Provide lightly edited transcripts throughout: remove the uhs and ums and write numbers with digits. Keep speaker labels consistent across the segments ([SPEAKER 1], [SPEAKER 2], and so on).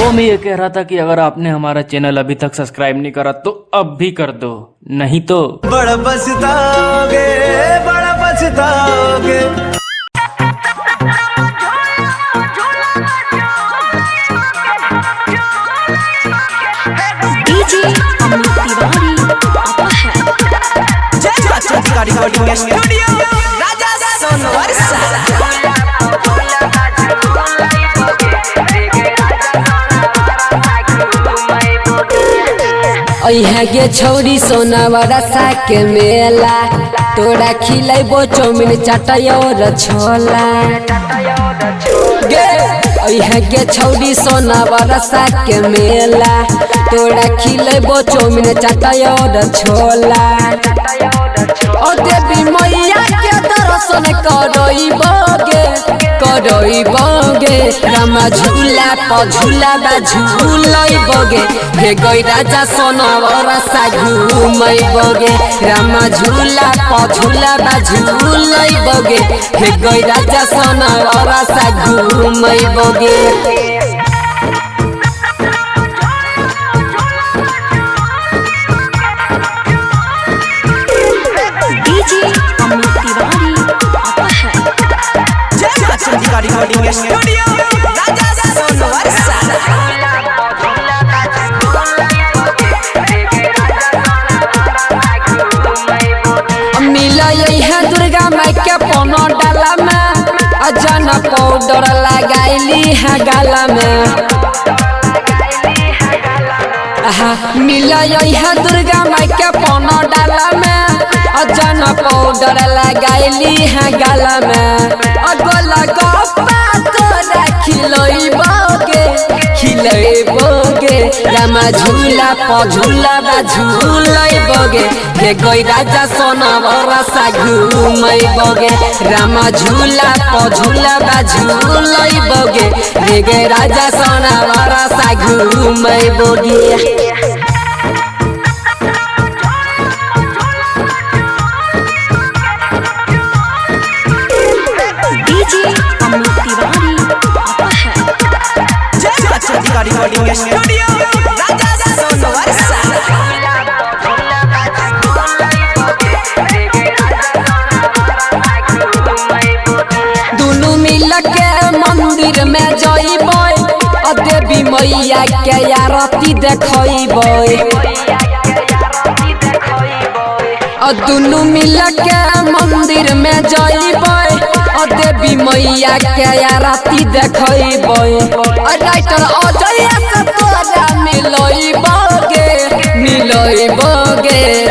[SPEAKER 1] वो मैं ये कह रहा था कि अगर आपने हमारा चैनल अभी तक सब्सक्राइब नहीं करा तो अब भी कर दो, नहीं तो
[SPEAKER 2] बड़ा पछताओगे, बड़ा पछताओगे।
[SPEAKER 3] DJ Amit Tiwari
[SPEAKER 2] recording studio राजा सोनवर
[SPEAKER 4] अइहा गे छौरी सोनावरा साके मेला तोरा खिलैबो चौमिन चाटयो र छोला गे अइहा गे छौरी सोनावरा साके मेला तोरा खिलैबो चौमिन चाटयो र छोला ओ देवी मैया के दर्शन करइबोगे रामा झूला प झूला बा झूलइबोगे हे गई राजा सोनावरा सा घुमइबोगे रामा झूला प झूला बा झूलइबोगे हे गई राजा सोनावरा सा घुमइबोगे।
[SPEAKER 3] DJ Amit Tiwari
[SPEAKER 2] recording studio राजा सोनवर
[SPEAKER 4] मिलइहा दुर्गा माई के पौनो डाला में अजन पाउडर लगाइली है गाला में मिलइहा दुर्गा माई के पौनो डाला में अजन पाउडर लगाइली है गाला में अगला गप्पा तोरा खिलइबोगे रामा झूला प झूला बा झूलइबोगे हे गई राजा सोनावरा सा घुमइबोगे रामा झूला प झूला बा झूलइबोगे हे गई राजा सोनावरा सा घुमइबोगे।
[SPEAKER 3] DJ Amit Tiwari
[SPEAKER 2] recording studio राजा सोनवर
[SPEAKER 4] दुनू मिल के मंदिर में जइबै आ देवी मैया के आरती देखइबै आ दुनू मिल के मंदिर में जइबै आ देवी मैया के आरती देखइबै आ राइटर अजय से तोरा मिलइबोगे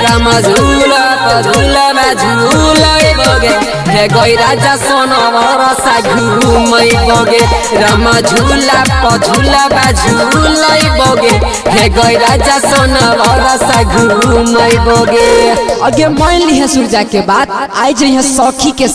[SPEAKER 4] रामा झूला प झूला बा झूलइबोगे हे गई राजा सोनावरा सा घुमइबोगे रामा झूला प झूला बा झूलइबोगे हे गई राजा सोनावरा सा घुमइबोगे। आगे मान ली है सूरजा के बात आई जो सखी के